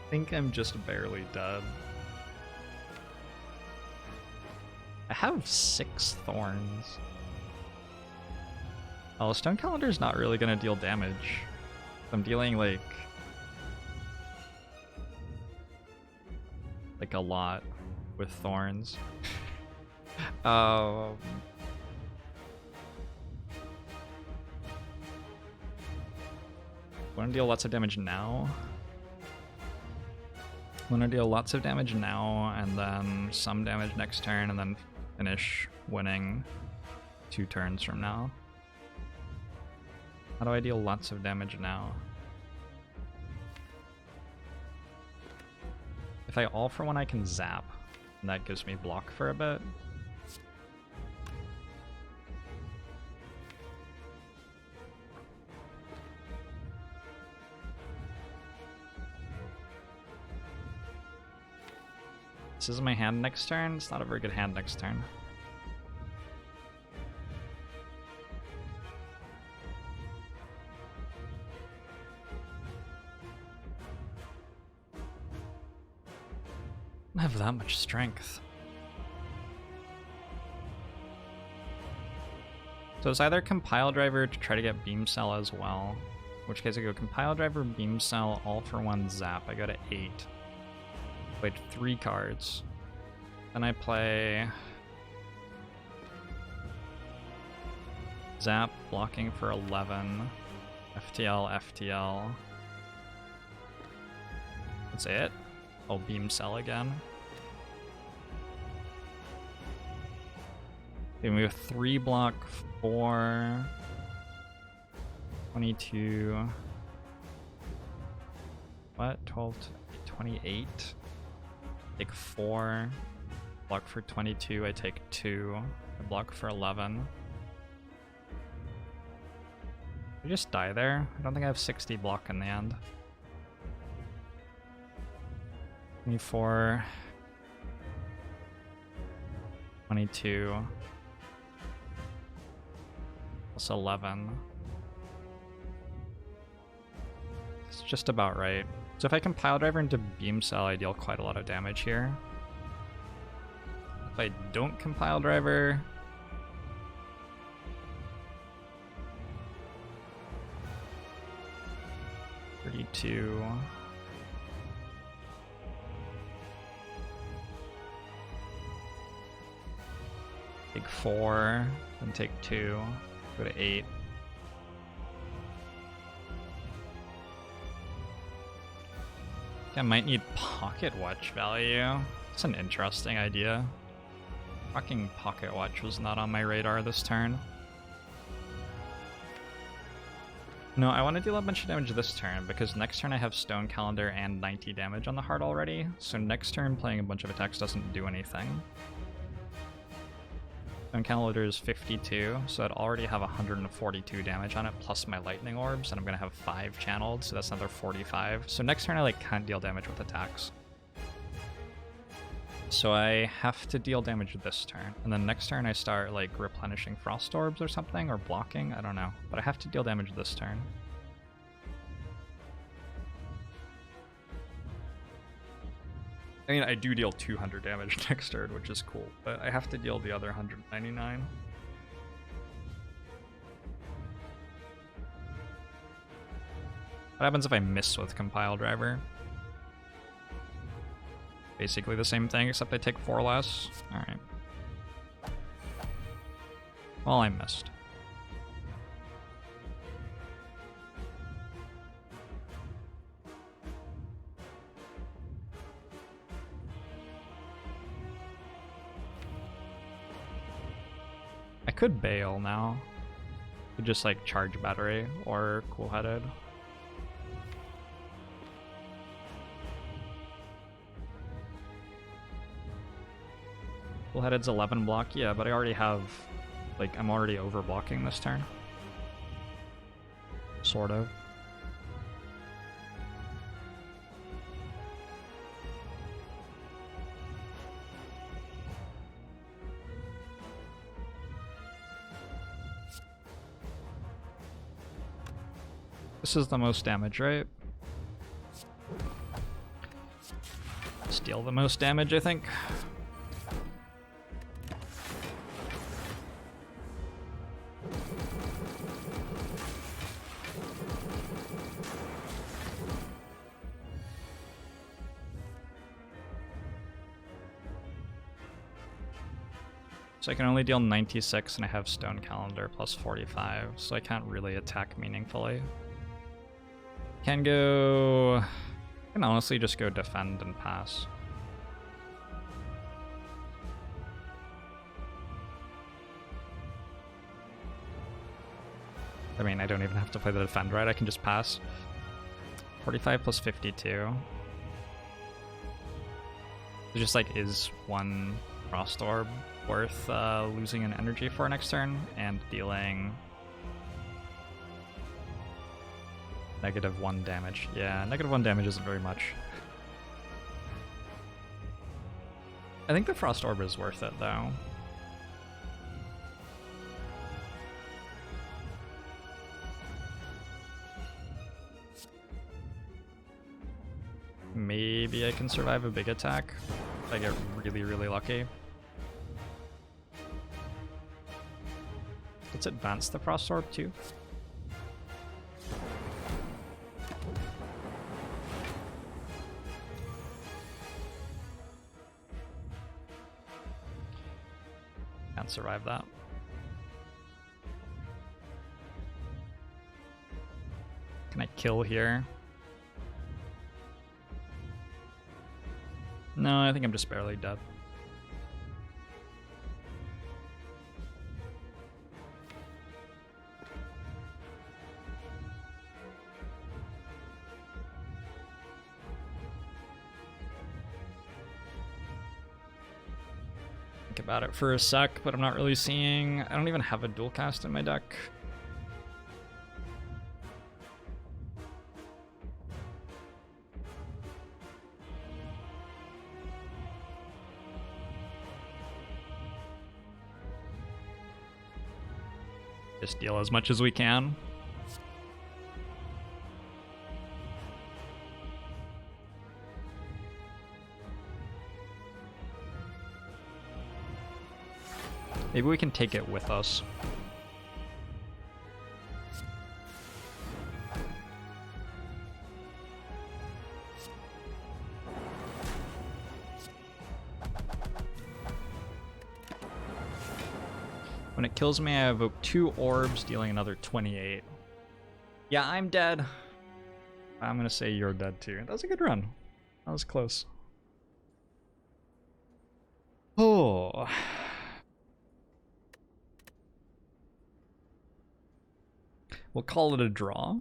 I think I'm just barely dead. I have 6 thorns. Oh, stone calendar is not really gonna deal damage. I'm dealing like a lot with thorns. Want to deal lots of damage now? Want to deal lots of damage now, and then some damage next turn, and then finish winning 2 turns from now. How do I deal lots of damage now? If I all for one, I can zap, and that gives me block for a bit. This is my hand next turn. It's not a very good hand next turn. I don't have that much strength. So it's either compile driver to try to get beam cell as well, in which case I go compile driver, beam cell, all for one zap. I go to 8. Played 3 cards. Then I play zap, blocking for 11, FTL, FTL. That's it. I'll beam cell again. Okay, we have 3 block, 4, 22. What? 12 to 28. Take 4. Block for 22, I take 2. I block for 11. I just die there? I don't think I have 60 block in the end. 24. 22. Plus 11. It's just about right. So if I compile driver into beam cell, I deal quite a lot of damage here. If I don't compile driver, $32. Take 4, then take 2, go to 8. I might need pocket watch value. It's an interesting idea. Fucking pocket watch was not on my radar this turn. No, I want to deal a bunch of damage this turn, because next turn I have stone calendar and 90 damage on the heart already, so next turn playing a bunch of attacks doesn't do anything. Stone calendar is 52, so I'd already have 142 damage on it, plus my lightning orbs, and I'm going to have 5 channeled, so that's another 45. So next turn I can't deal damage with attacks. So I have to deal damage this turn, and then next turn I start like replenishing Frost Orbs or something, or blocking, I don't know. But I have to deal damage this turn. I mean, I do deal 200 damage next turn, which is cool, but I have to deal the other 199. What happens if I miss with Compile Driver? Basically the same thing, except I take 4 less. Alright. Well, I missed. I could bail now. Could just like charge battery or cool-headed. Cool-headed's 11 block, yeah, but I already have, like, I'm already over-blocking this turn. Sort of. This is the most damage, right? Steal the most damage, I think. So I can only deal 96 and I have Stone Calendar plus 45, so I can't really attack meaningfully. Can go... I can honestly just go defend and pass. I mean, I don't even have to play the defend, right? I can just pass. 45 plus 52. It just like is one Frost Orb worth losing an energy for next turn and dealing -1 damage. Yeah, -1 damage isn't very much. I think the Frost Orb is worth it though. Maybe I can survive a big attack if I get really, really lucky. Let's advance the Frost Orb too. Can't survive that. Can I kill here? No, I think I'm just barely dead. Think about it for a sec, but I'm not really seeing... I don't even have a dual cast in my deck. Just deal as much as we can. Maybe we can take it with us. When it kills me, I evoke 2 orbs, dealing another 28. Yeah, I'm dead. I'm gonna say you're dead too. That was a good run. That was close. Oh. We'll call it a draw.